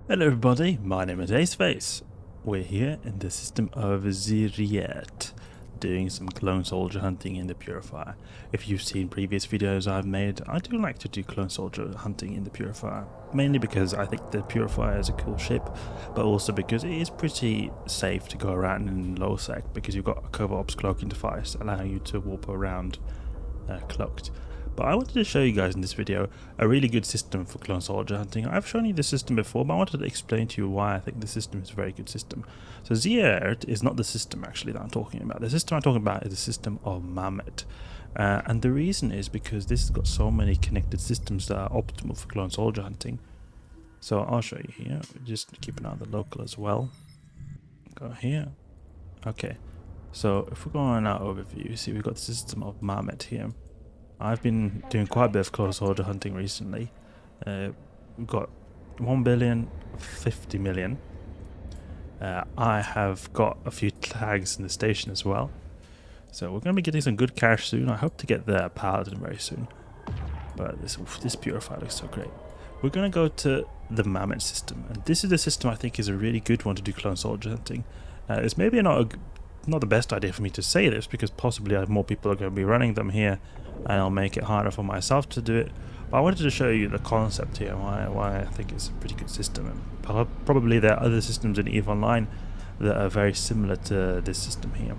Hello everybody, my name is Aceface. We're here in the system of Ziriet, doing some clone soldier hunting in the Purifier. If you've seen previous videos I've made, I do like to do clone soldier hunting in the Purifier. Mainly because I think the Purifier is a cool ship, but also because it is pretty safe to go around in low sec, because you've got a Covert cloaking device allowing you to warp around cloaked. But I wanted to show you guys in this video a really good system for clone soldier hunting. I've shown you the system before, but I wanted to explain to you why I think the system is a very good system. So Ziriet is not the system actually that I'm talking about. The system I'm talking about is the system of Mammoth. And the reason is because this has got so many connected systems that are optimal for clone soldier hunting. So I'll show you here. Just keep an eye on the local as well. Go here. Okay. So if we go on our overview, you see we've got the system of Mammoth here. I've been doing quite a bit of clone soldier hunting recently. We've got 1 billion, 50 million. I have got a few tags in the station as well. So we're going to be getting some good cash soon. I hope to get the Paladin very soon. But this Purifier looks so great. We're going to go to the Mammoth system. And this is the system I think is a really good one to do clone soldier hunting. It's maybe not the best idea for me to say this, because possibly more people are going to be running them here, and I'll make it harder for myself to do it. But I wanted to show you the concept here, why I think it's a pretty good system. And probably there are other systems in EVE Online that are very similar to this system here.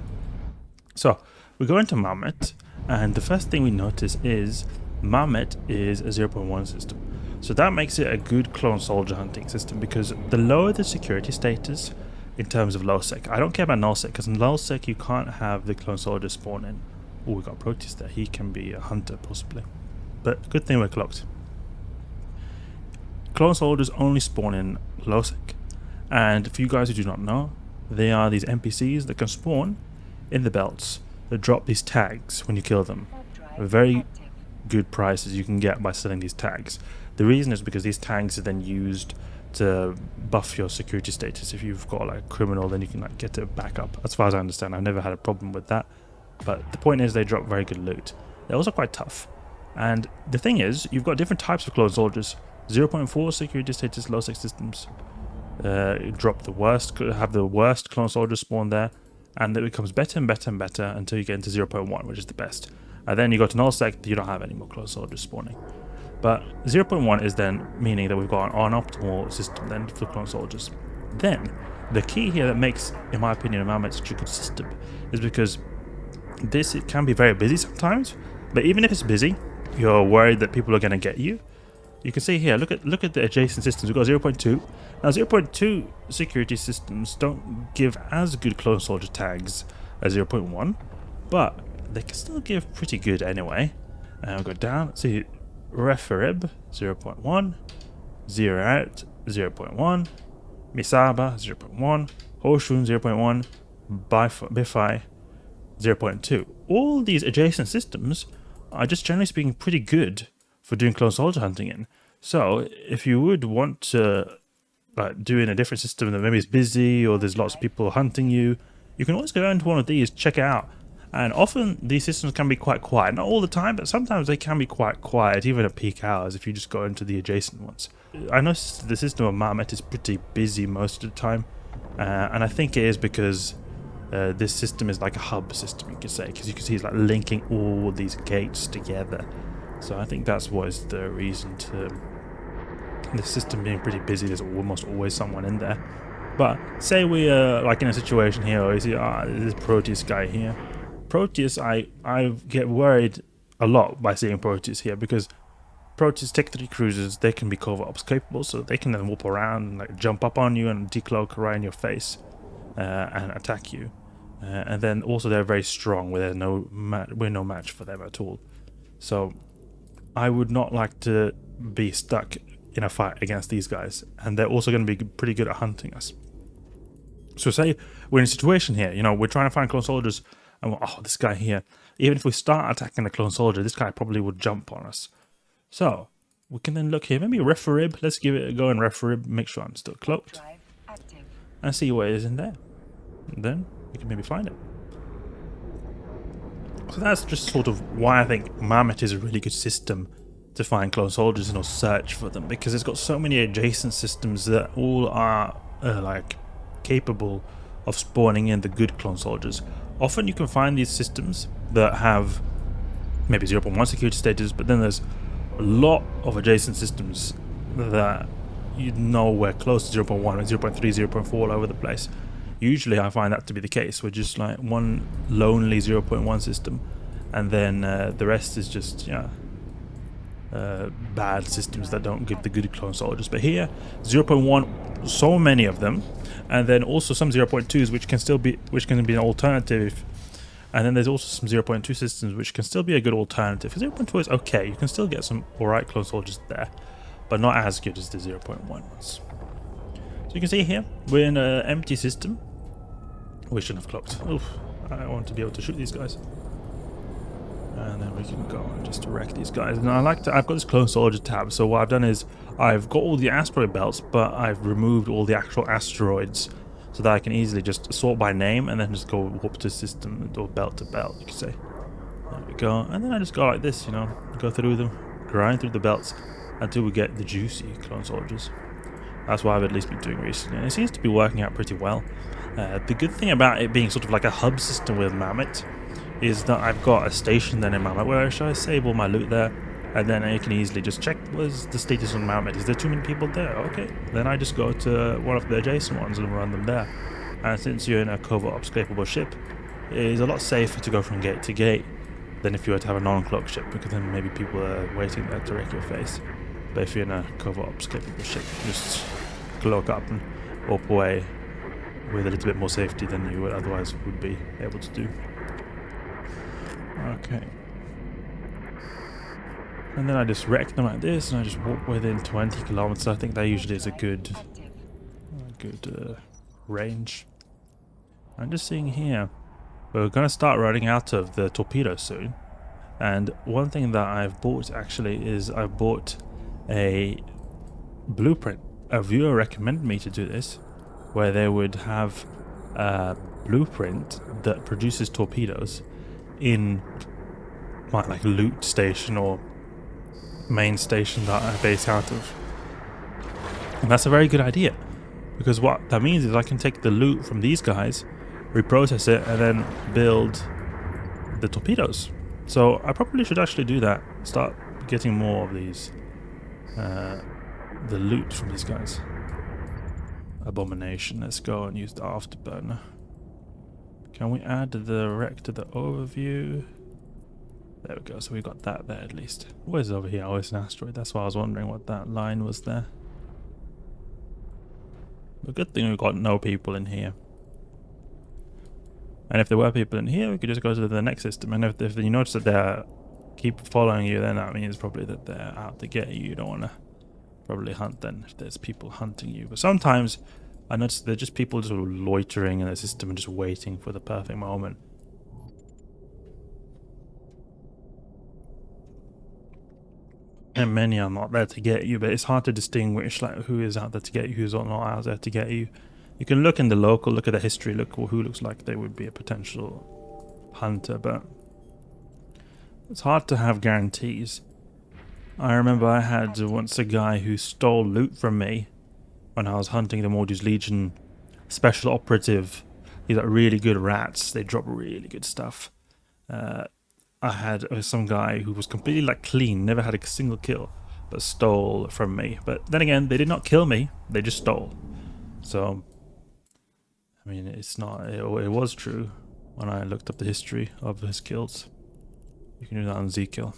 So we go into Mammoth, and the first thing we notice is Mammoth is a 0.1 system. So that makes it a good clone soldier hunting system, because the lower the security status in terms of low sec. I don't care about null sec, because in low sec you can't have the clone soldier spawn in. Oh, we got Proteus there. He can be a hunter possibly, but good thing we're cloaked. Clone soldiers only spawn in low sec, and for you guys who do not know, they are these NPCs that can spawn in the belts that drop these tags when you kill them. Very good prices you can get by selling these tags. The reason is because these tags are then used to buff your security status. If you've got like a criminal, then you can like get it back up. As far as I understand, I've never had a problem with that. But the point is, they drop very good loot. They're also quite tough. And the thing is, you've got different types of clone soldiers. 0.4 security status low sec systems drop the worst, have the worst clone soldiers spawn there, and it becomes better and better and better until you get into 0.1, which is the best. And then you go to null sec, you don't have any more clone soldiers spawning. But 0.1 is then meaning that we've got an optimal system then for clone soldiers. Then the key here that makes, in my opinion, a Mammoth such a good system is because it can be very busy sometimes, but even if it's busy, you're worried that people are going to get you. You can see here, look at the adjacent systems. We've got 0.2. Now 0.2 security systems don't give as good clone soldier tags as 0.1, but they can still give pretty good anyway. And we'll go down, see Referib 0.1, Zero Out 0.1, Misaba 0.1, Hoshun 0.1, Bifi 0.2. All these adjacent systems are just generally speaking pretty good for doing clone soldier hunting in. So if you would want to do in a different system that maybe is busy or there's lots of people hunting you, you can always go into one of these, check it out. And often these systems can be quite quiet. Not all the time, but sometimes they can be quite quiet, even at peak hours if you just go into the adjacent ones. I noticed the system of Mammoth is pretty busy most of the time. And I think it is because this system is like a hub system, you could say, because you can see it's like linking all these gates together. So I think that's what is the reason to the system being pretty busy. There's almost always someone in there. But say we are like in a situation here where you see this Proteus guy here. Proteus, I get worried a lot by seeing Proteus here, because Proteus Tech 3 cruisers, they can be Covert Ops capable, so they can then warp around and like jump up on you and decloak right in your face and attack you. And then also they're very strong, where we're no match for them at all. So I would not like to be stuck in a fight against these guys, and they're also going to be pretty good at hunting us. So say we're in a situation here, you know, we're trying to find clone soldiers, and this guy here, even if we start attacking the clone soldier, this guy probably would jump on us. So we can then look here, maybe Referib. Let's give it a go in Referib, make sure I'm still cloaked, and see what is in there. And then we can maybe find it. So that's just sort of why I think Mammoth is a really good system to find clone soldiers and or search for them, because it's got so many adjacent systems that all are like capable of spawning in the good clone soldiers. Often you can find these systems that have maybe 0.1 security status, but then there's a lot of adjacent systems that you know we're close to 0.1, 0.3, 0.4 all over the place. Usually I find that to be the case. We're just like one lonely 0.1 system, and then the rest is just bad systems that don't give the good clone soldiers. But here 0.1, so many of them, and then also some 0.2s which can be an alternative, and then there's also some 0.2 systems which can still be a good alternative. 0.2 is okay, you can still get some alright clone soldiers there, but not as good as the 0.1 ones. So you can see here we're in an empty system. We shouldn't have cloaked. Oof, I want to be able to shoot these guys. And then we can go and just wreck these guys. And I've got this clone soldier tab, so what I've done is I've got all the asteroid belts, but I've removed all the actual asteroids so that I can easily just sort by name and then just go warp to system or belt to belt, you could say. There we go. And then I just go like this, you know, go through them, grind through the belts until we get the juicy clone soldiers. That's what I've at least been doing recently, and it seems to be working out pretty well. The good thing about it being sort of like a hub system with Mammoth is that I've got a station then in Mammoth where I save all my loot there, and then I can easily just check what's the status on Mammoth. Is there too many people there? Okay, then I just go to one of the adjacent ones and run them there. And since you're in a covert ops capable ship, it is a lot safer to go from gate to gate than if you were to have a non-cloak ship, because then maybe people are waiting there to wreck your face. But if you're in a covert ops capable ship, just cloak up and warp away with a little bit more safety than you would otherwise would be able to do. Okay. And then I just wreck them like this, and I just walk within 20 kilometers. I think that usually is a good range. I'm just seeing here, we're going to start running out of the torpedo soon. And one thing that I've bought actually is I've bought a blueprint. A viewer recommended me to do this, where they would have a blueprint that produces torpedoes in my like loot station or main station that I base out of. And that's a very good idea, because what that means is I can take the loot from these guys, reprocess it, and then build the torpedoes. So I probably should actually do that, start getting more of these the loot from these guys. Abomination. Let's go and use the Afterburner. Can we add the wreck to the overview? There we go. So we got that there at least. What is over here? Oh, it's an asteroid. That's why I was wondering what that line was there. But good thing we've got no people in here. And if there were people in here, we could just go to the next system. And if you notice that they keep following you, then that means probably that they're out to get you. You don't want to probably hunt then if there's people hunting you. But sometimes I notice they're just people just loitering in the system and just waiting for the perfect moment. And many are not there to get you, but it's hard to distinguish like who is out there to get you, who's not out there to get you. You can look in the local, look at the history, look who looks like they would be a potential hunter, but it's hard to have guarantees. I remember I had once a guy who stole loot from me when I was hunting the Mordu's Legion special operative. He's got really good rats, they drop really good stuff. I had some guy who was completely like clean, never had a single kill, but stole from me. But then again, they did not kill me, they just stole. So, I mean, it's not, it was true when I looked up the history of his kills. You can do that on Z-Kill.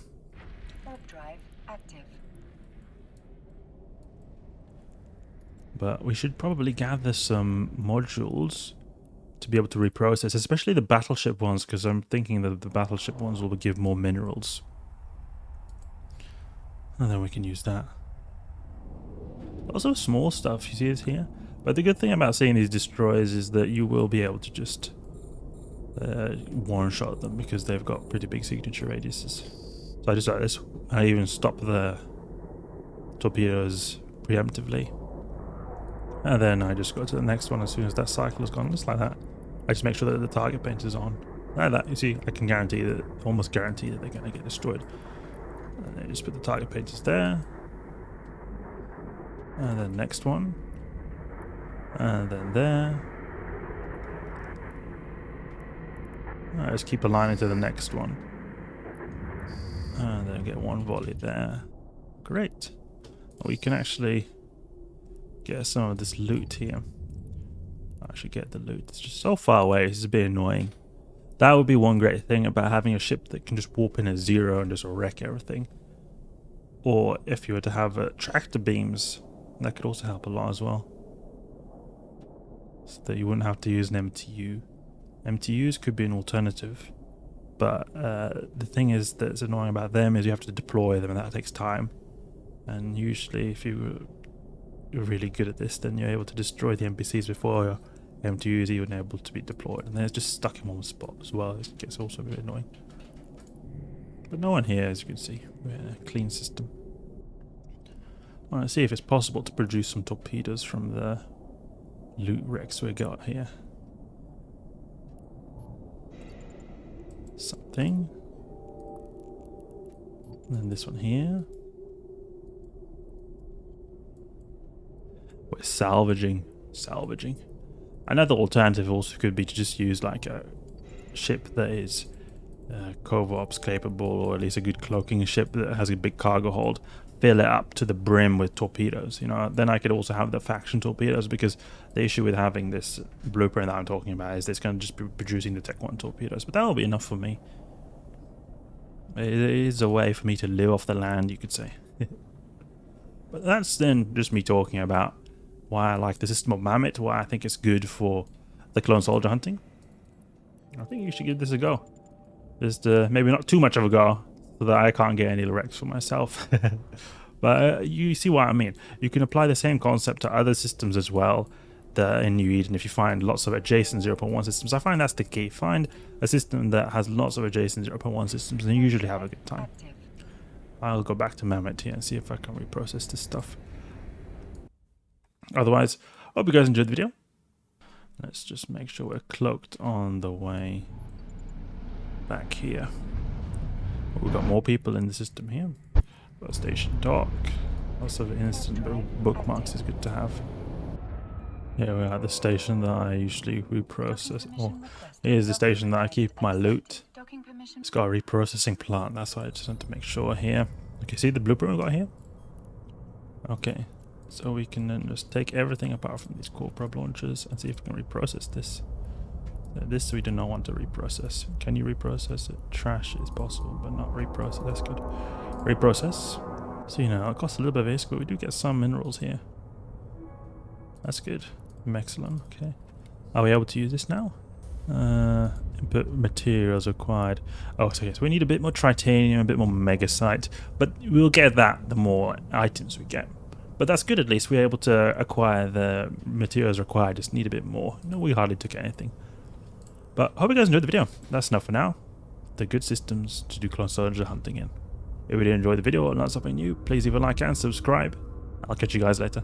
But we should probably gather some modules to be able to reprocess, especially the battleship ones, because I'm thinking that the battleship ones will give more minerals. And then we can use that. Also small stuff, you see it here? But the good thing about seeing these destroyers is that you will be able to just one-shot them, because they've got pretty big signature radiuses. So I just like this. I even stop the torpedoes preemptively. And then I just go to the next one as soon as that cycle is gone, just like that. I just make sure that the target paint is on. Like that, you see, I can guarantee that, almost guarantee that they're going to get destroyed. And then just put the target pages there. And then next one. And then there. Just keep aligning to the next one. And then get one volley there. Great. We can actually get some of this loot here. Actually get the loot. It's just so far away. It's a bit annoying. That would be one great thing about having a ship that can just warp in at 0 and just wreck everything. Or if you were to have tractor beams, that could also help a lot as well. So that you wouldn't have to use an MTU. MTUs could be an alternative. But the thing is that's annoying about them is you have to deploy them and that takes time. And usually if you're really good at this, then you're able to destroy the NPCs before your MTU is even able to be deployed. And they're just stuck in one spot as well. It gets also a bit annoying. But no one here, as you can see. We're in a clean system. I want to see if it's possible to produce some torpedoes from the loot wrecks we got here. Something. And then this one here. We're salvaging. Another alternative also could be to just use like a ship that is Covops capable, or at least a good cloaking ship that has a big cargo hold. Fill it up to the brim with torpedoes. You know, then I could also have the faction torpedoes, because the issue with having this blueprint that I'm talking about is it's going to just be producing the Tech 1 torpedoes. But that will be enough for me. It is a way for me to live off the land, you could say. But that's then just me talking about why I like the system of Mammoth, why I think it's good for the clone soldier hunting. I think you should give this a go. Just maybe not too much of a go, so that I can't get any wrecks for myself. But you see what I mean. You can apply the same concept to other systems as well in New Eden if you find lots of adjacent 0.1 systems. I find that's the key. Find a system that has lots of adjacent 0.1 systems and you usually have a good time. I'll go back to Mammoth here and see if I can reprocess this stuff. Otherwise, hope you guys enjoyed the video. Let's just make sure we're cloaked on the way back here. We've got more people in the system here. Got station dock. Lots of instant bookmarks is good to have. Here we are at the station that I usually reprocess. Oh, here's the station that I keep my loot. It's got a reprocessing plant. That's why I just want to make sure here. Okay, see the blueprint we got here? Okay. So we can then just take everything apart from these core probe launchers and see if we can reprocess this. This we do not want to reprocess. Can you reprocess it? Trash is possible, but not reprocess. That's good. Reprocess. So, you know, it costs a little bit of risk, but we do get some minerals here. That's good. Excellent. Okay. Are we able to use this now? Input materials required. Oh, so yes, we need a bit more titanium, a bit more megasite, but we'll get that the more items we get. But that's good, at least we're able to acquire the materials required, just need a bit more. No, we hardly took anything. But hope you guys enjoyed the video. That's enough for now. They're good systems to do clone soldier hunting in. If you did enjoy the video or learn something new, please leave a like and subscribe. I'll catch you guys later.